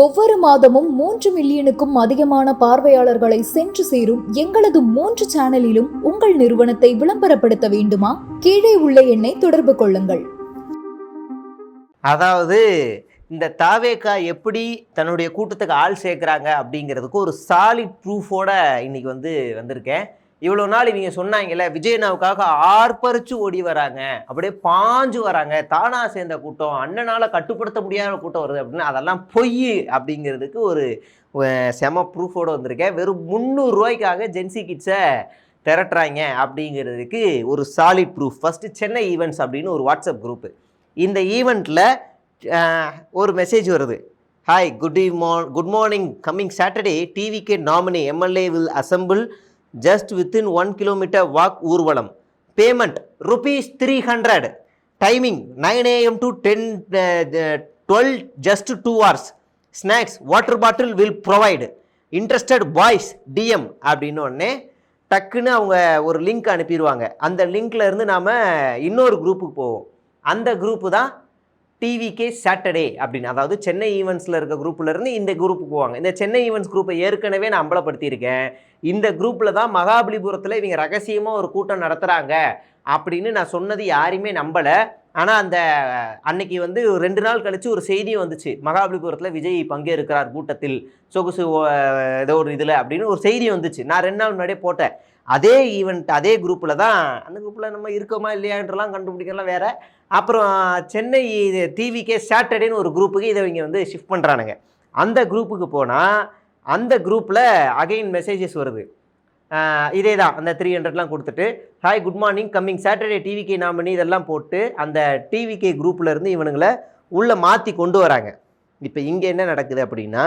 ஒவ்வொரு மாதமும் 3 மில்லியனுக்கும் அதிகமான பார்வையாளர்களை சென்று சேரும் எங்களது 3 சேனலிலும் உங்கள் நிறுவனத்தை விளம்பரப்படுத்த வேண்டுமா? கீழே உள்ள எண்ணை தொடர்பு கொள்ளுங்கள். அதாவது இந்த தாவேகா எப்படி தன்னுடைய கூட்டத்துக்கு ஆள் சேர்க்குறாங்க அப்படிங்கிறதுக்கு ஒரு சாலிட் ப்ரூஃபோட இன்னைக்கு வந்திருக்கேன். இவ்வளோ நாள் இவங்க சொன்னாங்கல்ல, விஜயனாவுக்காக ஆர்ப்பரிச்சு ஓடி வராங்க, அப்படியே பாஞ்சு வராங்க, தானா சேர்ந்த கூட்டம், அண்ணனால கட்டுப்படுத்த முடியாத கூட்டம் வருது அப்படின்னு, அதெல்லாம் பொய் அப்படிங்கிறதுக்கு ஒரு செம ப்ரூஃபோடு வந்திருக்கேன். வெறும் 300 ரூபாய்க்காக ஜென்சி கிட்ஸை திரட்டுறாங்க அப்படிங்கிறதுக்கு ஒரு solid proof. First Chennai events அப்படின்னு ஒரு வாட்ஸ்அப் குரூப்பு. இந்த ஈவெண்ட்டில் ஒரு மெசேஜ் வருது. Hi, good morning. Coming Saturday TVK nominee MLA will assemble just within 1 kilometer walk ஊர்வலம். Payment ₹300. Timing 9 AM to 12, just 2 hours. Snacks, water bottle will provide. Interested boys DM அப்படின்னு ஒன்னே டக்குன்னு அவங்க ஒரு லிங்க் அனுப்பிடுவாங்க. அந்த லிங்க்ல இருந்து நாம் இன்னொரு குரூப்புக்கு போவோம். அந்த குரூப்பு தான் டிவிகே சாட்டர்டே அப்படின்னு. அதாவது சென்னை ஈவெண்ட்ஸில் இருக்க குரூப்லேருந்து இந்த குரூப்புக்கு போவாங்க. இந்த சென்னை ஈவெண்ட்ஸ் குரூப்பை ஏற்கனவே நான் அம்பலப்படுத்தியிருக்கேன். இந்த குரூப்பில் தான் மகாபலிபுரத்தில் இவங்க ரகசியமாக ஒரு கூட்டம் நடத்துகிறாங்க அப்படின்னு நான் சொன்னது யாரையுமே நம்பலை. ஆனால் அன்னைக்கு 2 நாள் கழித்து ஒரு செய்தி வந்துச்சு, மகாபலிபுரத்தில் விஜய் பங்கேற்கிறார் கூட்டத்தில் சொகுசு ஏதோ ஒரு இதில் அப்படின்னு ஒரு செய்தி வந்துச்சு. நான் 2 நாள் முன்னாடியே போட்டேன். அதே ஈவெண்ட் அதே குரூப்பில் தான், அந்த குரூப்பில் நம்ம இருக்கோமா இல்லையான்றலாம் கண்டுபிடிக்கலாம் வேறு. அப்புறம் சென்னை டிவிகே சாட்டர்டேன்னு ஒரு குரூப்புக்கு இதை இவங்க ஷிஃப்ட் பண்ணுறானுங்க. அந்த குரூப்புக்கு போனால் அந்த குரூப்பில் அகைன் மெசேஜஸ் வருது. இதே தான், அந்த 300லாம் கொடுத்துட்டு hi good morning coming Saturday TVK nominee இதெல்லாம் போட்டு அந்த டிவிகே குரூப்லேருந்து இவனுங்களை உள்ளே மாற்றி கொண்டு வராங்க. இப்போ இங்கே என்ன நடக்குது அப்படின்னா,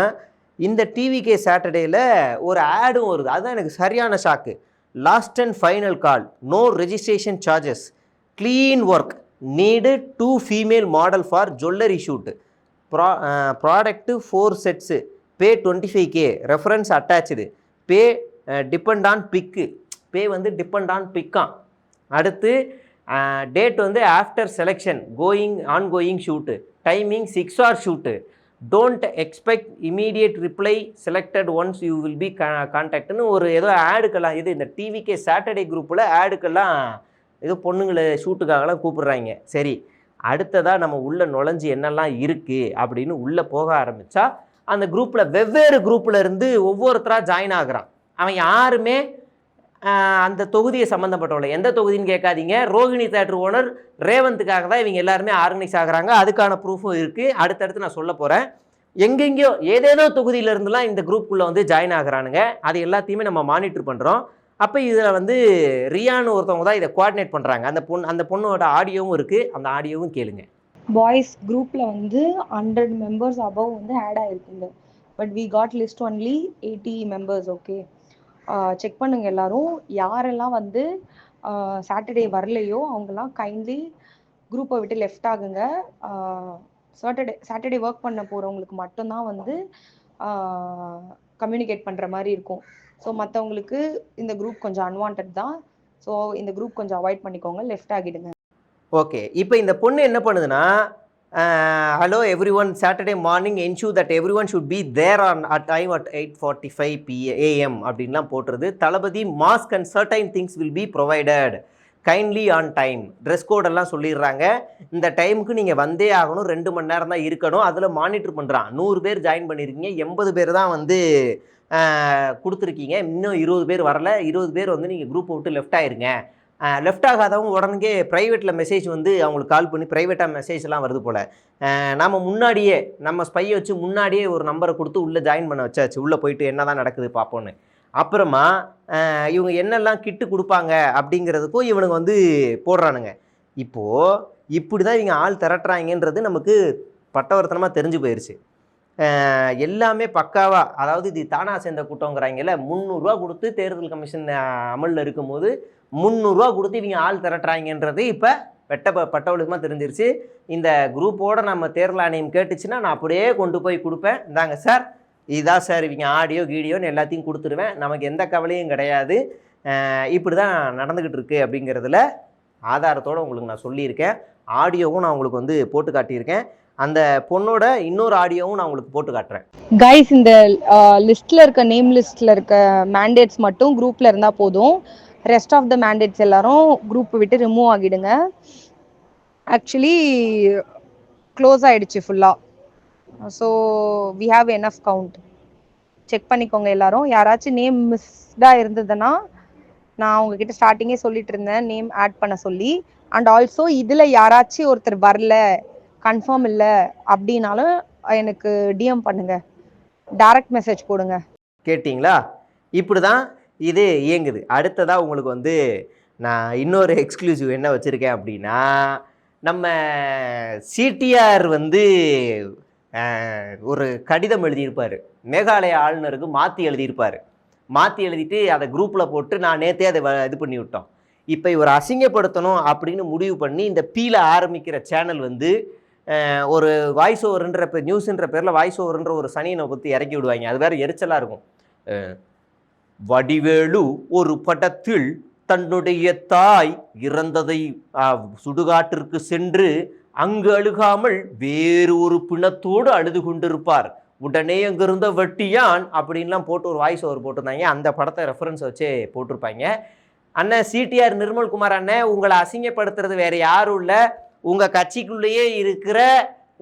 இந்த டிவிகே சாட்டர்டேயில் ஒரு ஆடும் வருது. அதுதான் எனக்கு சரியான shock. Last and final call, no registration charges, clean work, need 2 female model for jewellery shoot, product 4 sets, pay 25K, reference attach, pay depend on pic, pay depend on பிக்கான். அடுத்து date after selection, ongoing shoot, timing 6 hour shoot, don't expect immediate reply, selected ones you will be கான்டாக்ட்னு ஒரு ஏதோ ஆடுக்கெல்லாம், இது இந்த TVK Saturday குரூப்பில் ஆடுக்கெல்லாம் ஏதோ பொண்ணுங்களை ஷூட்டுக்காகலாம் கூப்பிட்றாங்க. சரி, அடுத்ததாக நம்ம உள்ளே நுழைஞ்சி என்னெல்லாம் இருக்குது அப்படின்னு உள்ளே போக ஆரம்பித்தா, அந்த குரூப்பில் வெவ்வேறு குரூப்பில் இருந்து ஒவ்வொருத்தராக ஜாயின் ஆகுறான். அவன் யாருமே அந்த தொகுதியை சம்மந்தப்பட்டவளை. எந்த தொகுதின்னு கேட்காதீங்க, ரோஹிணி தேட்டர் ஓனர் ரேவந்துக்காக தான் இவங்க எல்லாருமே ஆர்கனைஸ் ஆகுறாங்க. அதுக்கான ப்ரூஃபும் இருக்குது, அடுத்தடுத்து நான் சொல்ல போகிறேன். எங்கெங்கேயோ ஏதேதோ தொகுதியிலேருந்துலாம் இந்த குரூப்புக்குள்ளே ஜாயின் ஆகுறானுங்க. அது எல்லாத்தையுமே நம்ம மானிட்டர் பண்ணுறோம். அப்போ இதில் ரியான்னு ஒருத்தவங்க தான் இதை கோஆர்டினேட் பண்ணுறாங்க. அந்த பொண்ணோட ஆடியோவும் இருக்குது, அந்த ஆடியோவும் கேளுங்க. பாய்ஸ் குரூப்பில் 100 மெம்பர்ஸ் அபவ் ஆட் ஆகிருக்குங்க. But we got list only 80 members. Okay, check பண்ணுங்க எல்லாரும். யாரெல்லாம் சாட்டர்டே வரலையோ அவங்கெல்லாம் கைண்ட்லி குரூப்பை விட்டு லெஃப்ட் ஆகுங்க. சாட்டர்டே ஒர்க் பண்ண போகிறவங்களுக்கு மட்டும்தான் கம்யூனிகேட் பண்ணுற மாதிரி இருக்கும். ஸோ மற்றவங்களுக்கு இந்த குரூப் கொஞ்சம் அன்வான்ட் தான். ஸோ இந்த குரூப் கொஞ்சம் அவாய்ட் பண்ணிக்கோங்க, லெஃப்ட் ஆகிடுங்க. ஓகே, இப்போ இந்த பொண்ணு என்ன பண்ணுதுன்னா, hello everyone, Saturday morning ensure that everyone should be there on at time at 8:45 AM அப்படின்லாம் போட்டுருது. Thalapathy mask and certain things will be provided kindly on time, dress கோடெல்லாம் சொல்லிடுறாங்க. இந்த டைமுக்கு நீங்கள் வந்தே ஆகணும், 2 மணி நேரம் தான் இருக்கணும். அதில் மானிட்டர் பண்ணுறான். 100 பேர் ஜாயின் பண்ணியிருக்கீங்க, 80 பேர் தான் கொடுத்துருக்கீங்க, இன்னும் 20 பேர் வரல. 20 பேர் நீங்கள் குரூப்பை விட்டு லெஃப்ட் ஆயிருங்க. லெஃப்ட் ஆகாதவங்க உடனே ப்ரைவேட்டில் மெசேஜ் அவங்களுக்கு கால் பண்ணி ப்ரைவேட்டாக மெசேஜ்லாம் வருது போல். நம்ம முன்னாடியே நம்ம ஸ்பையை வச்சு முன்னாடியே ஒரு நம்பரை கொடுத்து உள்ளே ஜாயின் பண்ண வச்சாச்சு. உள்ளே போயிட்டு என்ன தான் நடக்குது பார்ப்போன்னு. அப்புறமா இவங்க என்னெல்லாம் கிட்டு கொடுப்பாங்க அப்படிங்கிறதுக்கும் இவனுங்க போடுறானுங்க. இப்போது இப்படி தான் இவங்க ஆள் திரட்டுறாங்கன்றது நமக்கு பட்டவர்த்தனமாக தெரிஞ்சு போயிடுச்சு. எல்லாமே பக்காவாக, அதாவது இது தானா சேர்ந்த கூட்டங்கிறாங்கல்ல, 300 ரூபா கொடுத்து தேர்தல் கமிஷன் அமலில் இருக்கும்போது 300 ரூபா கொடுத்து இவங்க ஆள் திரட்டுறாங்கன்றது இப்போ பட்டவளுக்குமா தெரிஞ்சிருச்சு. இந்த குரூப்போடு நம்ம தேர்தல் ஆணையம் கேட்டுச்சுன்னா நான் அப்படியே கொண்டு போய் கொடுப்பேன். இந்தாங்க சார், இதுதான் சார் இவங்க ஆடியோ கீடியோன்னு எல்லாத்தையும் கொடுத்துருவேன், நமக்கு எந்த கவலையும் கிடையாது, இப்படி தான் நடந்துக்கிட்டு இருக்குது அப்படிங்கிறதுல ஆதாரத்தோடு உங்களுக்கு நான் சொல்லியிருக்கேன். ஆடியோவும் நான் உங்களுக்கு போட்டு காட்டியிருக்கேன். அந்த பொண்ணோட இன்னொரு ஆடியோவும் நான் உங்களுக்கு போட்டு காட்டுறேன். கைஸ், இந்த லிஸ்ட்ல இருக்க நேம் லிஸ்ட்ல இருக்க மேண்டேட்ஸ் மட்டும் குரூப்ல இருந்தா போதும். ரெஸ்ட் ஆஃப் த மேண்டேட்ஸ் எல்லாரும் குரூப் விட்டு ரிமூவ் ஆகிடுங்க. ஆக்சுவலி க்ளோஸ் ஆயிடுச்சு ஃபுல்லா. So we have enough count. Check பண்ணிக்கோங்க எல்லாரும். யாராச்சும் நேம் மிஸ்டா இருந்ததுன்னா, நான் உங்ககிட்ட ஸ்டார்டிங்கே சொல்லிட்டு இருந்தேன் நேம் ஆட் பண்ண சொல்லி. அண்ட் ஆல்சோ இதுல யாராச்சும் ஒருத்தர் வரல, கன்ஃபார்ம் இல்லை அப்படின்னாலும் எனக்கு டிஎம் பண்ணுங்க, டைரக்ட் மெசேஜ் போடுங்க. கேட்டிங்களா? இப்படி தான் இது இயங்குது. அடுத்ததாக உங்களுக்கு வந்து நான் இன்னொரு எக்ஸ்க்ளூசிவ் என்ன வச்சுருக்கேன் அப்படின்னா, நம்ம சிடிஆர் வந்து ஒரு கடிதம் எழுதியிருப்பார், மேகாலய ஆளுநருக்கு மாற்றி எழுதியிருப்பார். மாற்றி எழுதிட்டு அதை குரூப்பில் போட்டு நான் நேற்றே அதை இது பண்ணி விட்டோம். இப்போ இவர் அசிங்கப்படுத்தணும் அப்படின்னு முடிவு பண்ணி இந்த பீல ஆரம்பிக்கிற சேனல் வந்து ஒரு வாய்ஸ் ஓவர்ன்ற நியூஸுன்ற பேரில் வாய்ஸ் ஓவர்ன்ற ஒரு சனியனை பற்றி இறக்கி விடுவாங்க. அது வேறு எரிச்சலாக இருக்கும். வடிவேலு ஒரு படத்தில் தன்னுடைய தாய் இறந்ததை சுடுகாட்டிற்கு சென்று அங்கு அழுகாமல் வேறு ஒரு பிணத்தோடு அழுது கொண்டிருப்பார். உடனே அங்கிருந்த வெட்டியான் அப்படின்லாம் போட்டு ஒரு வாய்ஸ் ஓவர் போட்டிருந்தாங்க. அந்த படத்தை ரெஃபரன்ஸ் வச்சே போட்டிருப்பாங்க. அண்ணன் சிடிஆர் நிர்மல்குமார் அண்ணன், உங்களை அசிங்கப்படுத்துறது வேற யாரும் இல்லை, உங்கள் கட்சிக்குள்ளேயே இருக்கிற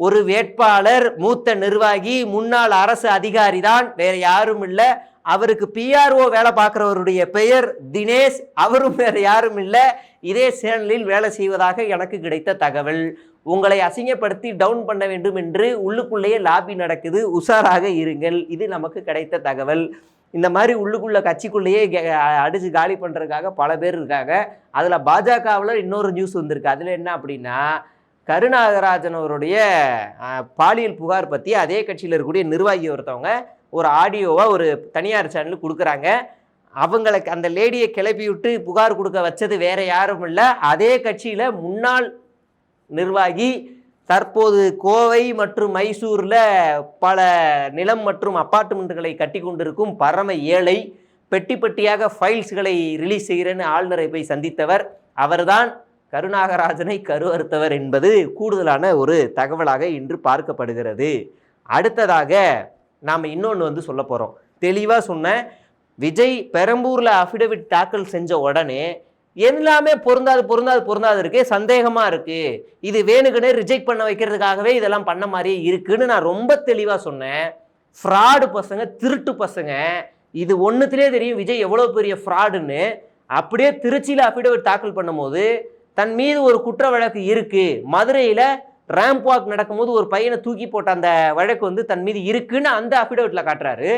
ஒரு வேட்பாளர், மூத்த நிர்வாகி, முன்னாள் அரசு அதிகாரி தான், வேற யாரும் இல்லை. அவருக்கு பிஆர்ஓ வேலை பார்க்குறவருடைய பெயர் தினேஷ், அவரும் வேற யாரும் இல்லை. இதே சேனலில் வேலை செய்வதாக எனக்கு கிடைத்த தகவல். உங்களை அசிங்கப்படுத்தி டவுன் பண்ண வேண்டும் என்று உள்ளுக்குள்ளேயே லாபி நடக்குது, உஷாராக இருங்கள். இது நமக்கு கிடைத்த தகவல். இந்த மாதிரி உள்ளுக்குள்ள கட்சிக்குள்ளேயே அடிச்சு காலி பண்ணுறதுக்காக பல பேர் இருக்காங்க. அதில் பாஜகவில் இன்னொரு நியூஸ் வந்திருக்கு. அதில் என்ன அப்படின்னா, கருநாகராஜன் அவருடைய பாலியல் புகார் பற்றி அதே கட்சியில் இருக்கக்கூடிய நிர்வாகி ஒருத்தவங்க ஒரு ஆடியோவாக ஒரு தனியார் சேனலுக்கு கொடுக்குறாங்க. அவங்களுக்கு அந்த லேடியை கிளப்பி விட்டு புகார் கொடுக்க வச்சது வேற யாரும் இல்லை, அதே கட்சியில் முன்னாள் நிர்வாகி, தற்போது கோவை மற்றும் மைசூரில் பல நிலம் மற்றும் அப்பார்ட்மெண்ட்டுகளை கட்டி கொண்டிருக்கும் பரம ஏழை, பெட்டி பெட்டியாக ஃபைல்ஸ்களை ரிலீஸ் செய்கிறேன்னு ஆளுநரை போய் சந்தித்தவர். அவர்தான் கருநாகராஜனை கருவறுத்தவர் என்பது கூடுதலான ஒரு தகவலாக இன்று பார்க்கப்படுகிறது. அடுத்ததாக நாம் இன்னொன்று வந்து சொல்ல போகிறோம். தெளிவாக சொன்ன விஜய் பெரம்பூரில் அஃபிடவிட் தாக்கல் செஞ்ச உடனே எல்லாமே பொருந்தாது இருக்கு, சந்தேகமாக இருக்குது, இது வேணுக்குன்னு ரிஜெக்ட் பண்ண வைக்கிறதுக்காகவே இதெல்லாம் பண்ண மாதிரியே இருக்குன்னு நான் ரொம்ப தெளிவாக சொன்னேன். ஃப்ராடு பசங்க, திருட்டு பசங்க, இது ஒன்றுத்திலே தெரியும் விஜய் எவ்வளோ பெரிய ஃப்ராடுன்னு. அப்படியே திருச்சியில் அஃபிடவிட் தாக்கல் பண்ணும்போது தன் மீது ஒரு குற்ற வழக்கு இருக்குது, மதுரையில் ரேம்ப் வாக் நடக்கும்போது ஒரு பையனை தூக்கி போட்ட அந்த வழக்கு வந்து தன் மீது இருக்குன்னு அந்த அஃபிடவிட்டில் காட்டுறாரு,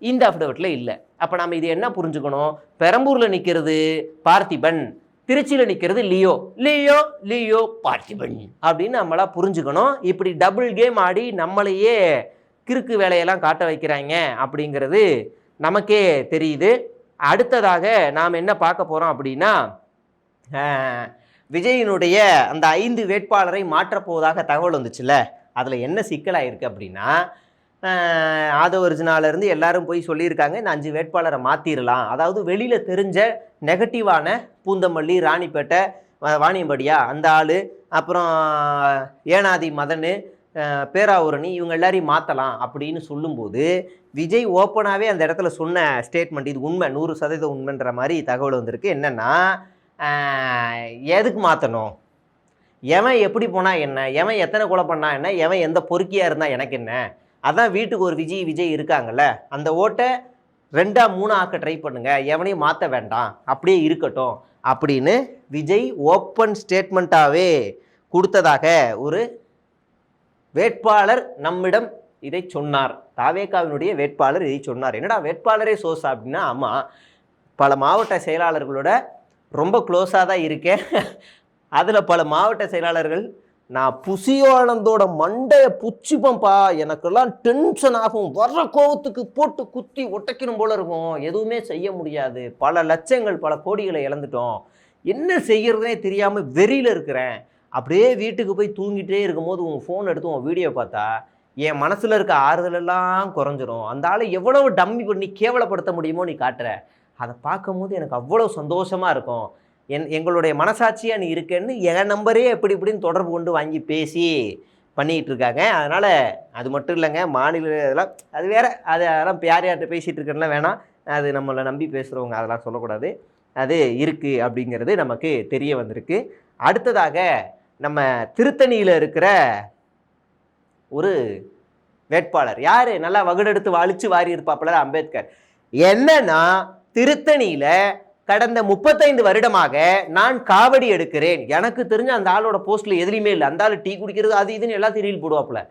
இந்த அஃபிடவிட்டில் இல்லை. அப்போ நம்ம இது என்ன புரிஞ்சுக்கணும்? பெரம்பூரில் நிற்கிறது பார்த்திபன், திருச்சியில் நிற்கிறது லியோ, லியோ லியோ பார்த்திபன் அப்படின்னு நம்மளா புரிஞ்சுக்கணும். இப்படி டபுள் கேம் ஆடி நம்மளையே கிறுக்கு வேலையெல்லாம் காட்ட வைக்கிறாங்க அப்படிங்கிறது நமக்கே தெரியுது. அடுத்ததாக நாம் என்ன பார்க்க போகிறோம் அப்படின்னா, விஜயினுடைய அந்த 5 வேட்பாளரை மாற்றப்போவதாக தகவல் வந்துச்சுல்ல, அதில் என்ன சிக்கலாக இருக்குது அப்படின்னா, ஆதவர்ஜினாலேருந்து எல்லாரும் போய் சொல்லியிருக்காங்க இந்த 5 வேட்பாளரை மாற்றிடலாம். அதாவது வெளியில் தெரிஞ்ச நெகட்டிவான பூந்தமல்லி, ராணிப்பேட்டை, வாணியம்படியா அந்த ஆள், அப்புறம் ஏனாதி மதன், பேராவூரணி, இவங்க எல்லாரையும் மாற்றலாம் அப்படின்னு சொல்லும்போது விஜய் ஓப்பனாகவே அந்த இடத்துல சொன்ன ஸ்டேட்மெண்ட் இது உண்மை, 100% உண்மைன்ற மாதிரி தகவல் வந்திருக்கு. என்னென்னா, எதுக்கு மாற்றணும், எவன் எப்படி போனால் என்ன, எவன் எத்தனை கொலை பண்ணா என்ன, எவன் எந்த பொறுக்கியாக இருந்தால் எனக்கு என்ன, அதான் வீட்டுக்கு ஒரு விஜய் இருக்காங்கல்ல, அந்த ஓட்டை 2 3 ஆக்க ட்ரை பண்ணுங்க, எவனையும் மாற்ற வேண்டாம், அப்படியே இருக்கட்டும் அப்படின்னு விஜய் ஓப்பன் ஸ்டேட்மெண்ட்டாகவே கொடுத்ததாக ஒரு வேட்பாளர் நம்மிடம் இதை சொன்னார். தாவேகாவினுடைய வேட்பாளர் இதை சொன்னார். என்னடா வேட்பாளரே சோர்ஸ் அப்படின்னா, ஆமாம், பல மாவட்ட செயலாளர்களோட ரொம்ப க்ளோஸாக தான் இருக்கேன். அதில் பல மாவட்ட செயலாளர்கள் நான் புசியானந்தோட மண்டையை புச்சிப்பம்பா, எனக்கெல்லாம் டென்ஷன் ஆகும், வர்ற கோவத்துக்கு போட்டு குத்தி ஒட்டைக்கணும் போல இருக்கும், எதுவுமே செய்ய முடியாது, பல லட்சங்கள் பல கோடிகளை இழந்துட்டோம், என்ன செய்கிறதுனே தெரியாமல் வெறியில் இருக்கிறேன், அப்படியே வீட்டுக்கு போய் தூங்கிட்டே இருக்கும்போது உங்கள் ஃபோன் எடுத்து உங்கள் வீடியோ பார்த்தா என் மனசில் இருக்க ஆறுதலெல்லாம் குறைஞ்சிரும். அந்த ஆளை எவ்வளவு டம்மி பண்ணி கேவலப்படுத்த முடியுமோ நீ காட்டுற, அதை பார்க்கும்போது எனக்கு அவ்வளோ சந்தோஷமாக இருக்கும். எங்களுடைய மனசாட்சியாக நீ இருக்கேன்னு என் நம்பரே எப்படி இப்படின்னு தொடர்பு கொண்டு வாங்கி பேசி பண்ணிகிட்டு இருக்காங்க. அதனால் அது மட்டும் இல்லைங்க, மாநில இதெல்லாம் அது வேறு, அதெல்லாம் யார் யார்கிட்ட பேசிகிட்டு இருக்கிறதுலாம் வேணாம், அது நம்மளை நம்பி பேசுகிறவங்க அதெல்லாம் சொல்லக்கூடாது. அது இருக்குது அப்படிங்கிறது நமக்கு தெரிய வந்திருக்கு. அடுத்ததாக நம்ம திருத்தணியில் இருக்கிற ஒரு வேட்பாளர் யார் நல்லா வகுடெடுத்து வலிச்சு வாரி இருப்பாப்புல, அம்பேத்கர். என்னன்னா திருத்தணியில் கடந்த 35 வருடமாக நான் காவடி எடுக்கிறேன். எனக்கு தெரிஞ்ச அந்த ஆளோட போஸ்ட்ல எதுலையுமே இல்லை. அந்த ஆள் டீ குடிக்கிறது அது இதுன்னு எல்லாத்தையும் ரீல் போடுவாப்புல.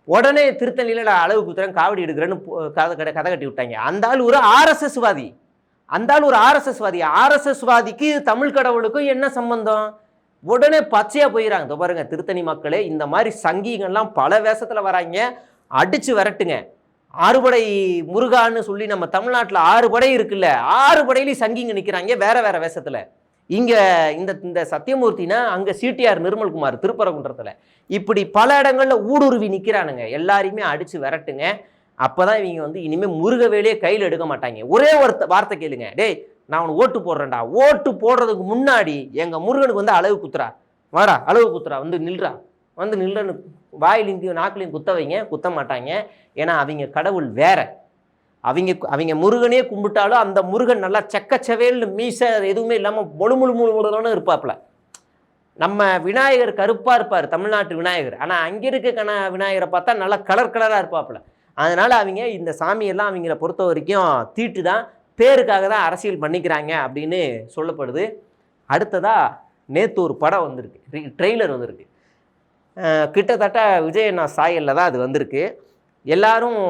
உடனே திருத்தணியில் நான் அளவு குத்துறேன், காவடி எடுக்கிறேன்னு கதை கட்டி விட்டாங்க. அந்த ஆள் ஒரு ஆர்எஸ்எஸ்வாதி. ஆர்எஸ்எஸ்வாதிக்கு தமிழ் கடவுளுக்கும் என்ன சம்பந்தம்? உடனே பச்சையா போயிடறாங்க. பாருங்க திருத்தணி மக்களே, இந்த மாதிரி சங்கிகள்லாம் பல வேஷத்துல வராங்க, அடிச்சு விரட்டுங்க. 6 படை முருகான்னு சொல்லி நம்ம தமிழ்நாட்டில் 6 படை இருக்குல்ல, 6 படையிலையும் சங்கிங்க நிற்கிறாங்க வேற வேற வேஷத்துல. இங்க இந்த சத்தியமூர்த்தினா அங்க சிடிஆர் நிர்மல்குமார் திருப்பரங்குன்றத்தில் இப்படி பல இடங்கள்ல ஊடுருவி நிற்கிறானுங்க. எல்லாரையுமே அடிச்சு விரட்டுங்க. அப்பதான் இவங்க வந்து இனிமே முருக வேலையே கையில் எடுக்க மாட்டாங்க. ஒரே ஒரு வார்த்தை கேளுங்க, டேய் நான் உனக்கு ஓட்டு போடுறேன்டா, ஓட்டு போடுறதுக்கு முன்னாடி எங்க முருகனுக்கு வந்து அளவு குத்துறா, வாடா அளவு குத்துறா, வந்து நில்றா, வந்து நில்றன்னு வாயிலையும் நாக்குலையும் குத்த வைங்க. குத்த மாட்டாங்க. ஏன்னா அவங்க கடவுள் வேற. அவங்க முருகனே கும்பிட்டாலும் அந்த முருகன் நல்லா செக்கச்சவேல்னு மீசை எதுவுமே இல்லாமல் முழுமுழுன்னு இருப்பாப்புல. நம்ம விநாயகர் கருப்பாக இருப்பார், தமிழ்நாட்டு விநாயகர். ஆனால் அங்கே இருக்க விநாயகரை பார்த்தா நல்லா கலராக இருப்பாப்புல. அதனால் அவங்க இந்த சாமியெல்லாம் அவங்கள பொறுத்த வரைக்கும் தீட்டு தான், பேருக்காக தான் அரசியல் பண்ணிக்கிறாங்க அப்படின்னு சொல்லப்படுது. அடுத்ததாக நேற்று ஒரு படம் வந்திருக்கு, ட்ரெய்லர் வந்திருக்கு. கிட்டத்தட்ட விஜயண்ணா சாயலில் தான் அது வந்திருக்கு. எல்லாரும்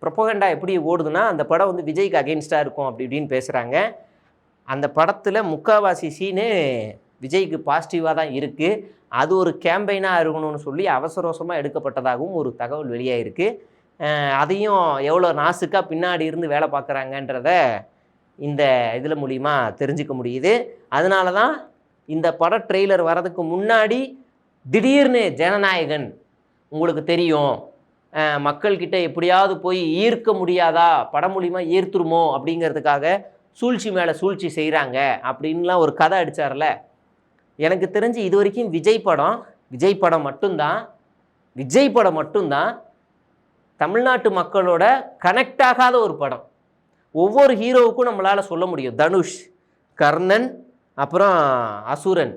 ப்ரொபகண்டா எப்படி ஓடுதுன்னா, அந்த படம் வந்து விஜய்க்கு அகெயின்ஸ்டாக இருக்கும் அப்படி இப்படின்னு பேசுகிறாங்க. அந்த படத்தில் முக்கால்வாசி சீனு விஜய்க்கு பாசிட்டிவாக தான் இருக்குது. அது ஒரு கேம்பெயினாக இருக்கணும்னு சொல்லி அவசரமாக எடுக்கப்பட்டதாகவும் ஒரு தகவல் வெளியாகிருக்கு. அதையும் எவ்வளோ நாசுக்காக பின்னாடி இருந்து வேலை பார்க்குறாங்கன்றத இந்த இதில் மூலிமா தெரிஞ்சுக்க முடியுது. அதனால தான் இந்த பட ட்ரெய்லர் வரதுக்கு முன்னாடி திடீர்னு ஜனநாயகன் உங்களுக்கு தெரியும், மக்கள்கிட்ட எப்படியாவது போய் ஈர்க்க முடியாதா, படம் மூலிமா ஈர்த்துருமோ அப்படிங்கிறதுக்காக சூழ்ச்சி மேலே சூழ்ச்சி செய்கிறாங்க அப்படின்லாம் ஒரு கதை அடித்தார்ல. எனக்கு தெரிஞ்சு இது வரைக்கும் விஜய் படம் மட்டும்தான் தமிழ்நாட்டு மக்களோட கனெக்ட் ஆகாத ஒரு படம். ஒவ்வொரு ஹீரோவுக்கும் நம்மளால் சொல்ல முடியும், தனுஷ், கர்ணன், அப்புறம் அசுரன்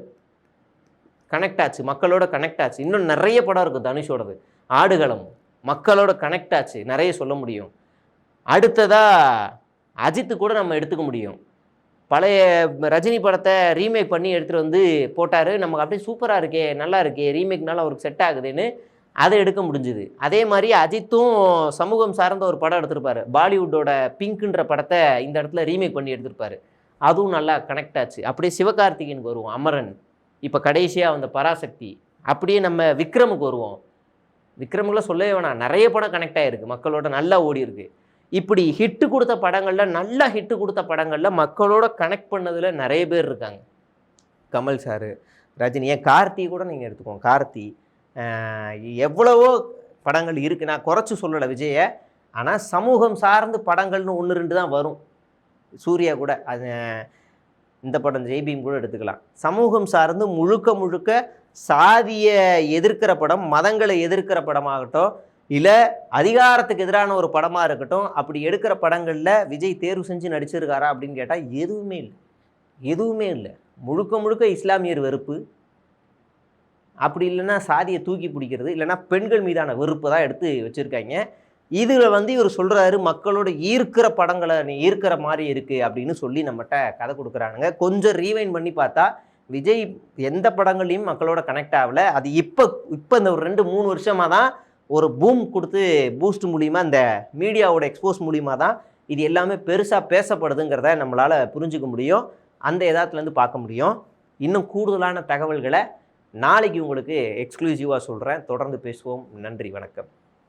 கனெக்ட் ஆச்சு, மக்களோட கனெக்ட் ஆச்சு. இன்னும் நிறைய படம் இருக்குது தனுஷோடது. ஆடுகளம் மக்களோட கனெக்ட் ஆச்சு, நிறைய சொல்ல முடியும். அடுத்ததாக அஜித்து கூட நம்ம எடுத்துக்க முடியும். பழைய ரஜினி படத்தை ரீமேக் பண்ணி எடுத்துகிட்டு வந்து போட்டார், நமக்கு அப்படியே சூப்பராக இருக்கே, நல்லா இருக்கே, ரீமேக்னால அவருக்கு செட் ஆகுதுன்னு அதை எடுக்க முடிஞ்சுது. அதே மாதிரி அஜித்தும் சமூகம் சார்ந்த ஒரு படம் எடுத்திருப்பார், பாலிவுட்டோட பிங்க்ன்ற படத்தை இந்த இடத்துல ரீமேக் பண்ணி எடுத்திருப்பார், அதுவும் நல்லா கனெக்ட் ஆச்சு. அப்படியே சிவகார்த்திகேயனுக்கு வருவோம், அமரன். இப்போ கடைசியாக வந்த பராசக்தி. அப்படியே நம்ம விக்ரமுக்கு வருவோம், விக்ரமுக்குலாம் சொல்லவே வேணாம், நிறைய படம் கனெக்ட் ஆகிருக்கு, மக்களோட நல்லா ஓடி இருக்கு. இப்படி ஹிட்டு கொடுத்த படங்களில், நல்லா ஹிட்டு கொடுத்த படங்களில் மக்களோட கனெக்ட் பண்ணதில் நிறைய பேர் இருக்காங்க. கமல் சார், ரஜினி, ஏன் கார்த்தி கூட நீங்கள் எடுத்துக்கோங்க. கார்த்தி எவ்வளவோ படங்கள் இருக்குது, நான் குறைச்சி சொல்லலை விஜயை. ஆனால் சமூகம் சார்ந்து படங்கள்னு 1-2 தான் வரும். சூர்யா கூட, அது இந்த படம் ஜெய்பீம் கூட எடுத்துக்கலாம். சமூகம் சார்ந்து முழுக்க சாதியை எதிர்க்கிற படம், மதங்களை எதிர்க்கிற படமாகட்டும், இல்லை அதிகாரத்துக்கு எதிரான ஒரு படமாக இருக்கட்டும், அப்படி எடுக்கிற படங்களில் விஜய் தேர்வு செஞ்சு நடிச்சிருக்காரா அப்படின்னு கேட்டால் எதுவுமே இல்லை. முழுக்க இஸ்லாமியர் வெறுப்பு, அப்படி இல்லைன்னா சாதியை தூக்கி பிடிக்கிறது, இல்லைன்னா பெண்கள் மீதான வெறுப்பு தான் எடுத்து வச்சுருக்காங்க. இதில் வந்து இவர் சொல்கிறாரு, மக்களோட ஈர்க்கிற படங்களை நீ ஈர்க்கிற மாதிரி இருக்குது அப்படின்னு சொல்லி நம்மகிட்ட கதை கொடுக்குறானுங்க. கொஞ்சம் ரீவைண்ட் பண்ணி பார்த்தா விஜய் எந்த படங்கள்லையும் மக்களோட கனெக்ட் ஆகலை. அது இப்போ இந்த ஒரு 2-3 வருஷமாக தான் ஒரு பூம் கொடுத்து பூஸ்ட் மூலிமா, இந்த மீடியாவோட எக்ஸ்போஸ் மூலிமா தான் இது எல்லாமே பெருசாக பேசப்படுதுங்கிறத நம்மளால் புரிஞ்சுக்க முடியும், அந்த எதாத்துலேருந்து பார்க்க முடியும். இன்னும் கூடுதலான தகவல்களை நாளைக்கு உங்களுக்கு எக்ஸ்க்ளூசிவாக சொல்கிறேன். தொடர்ந்து பேசுவோம். நன்றி, வணக்கம்.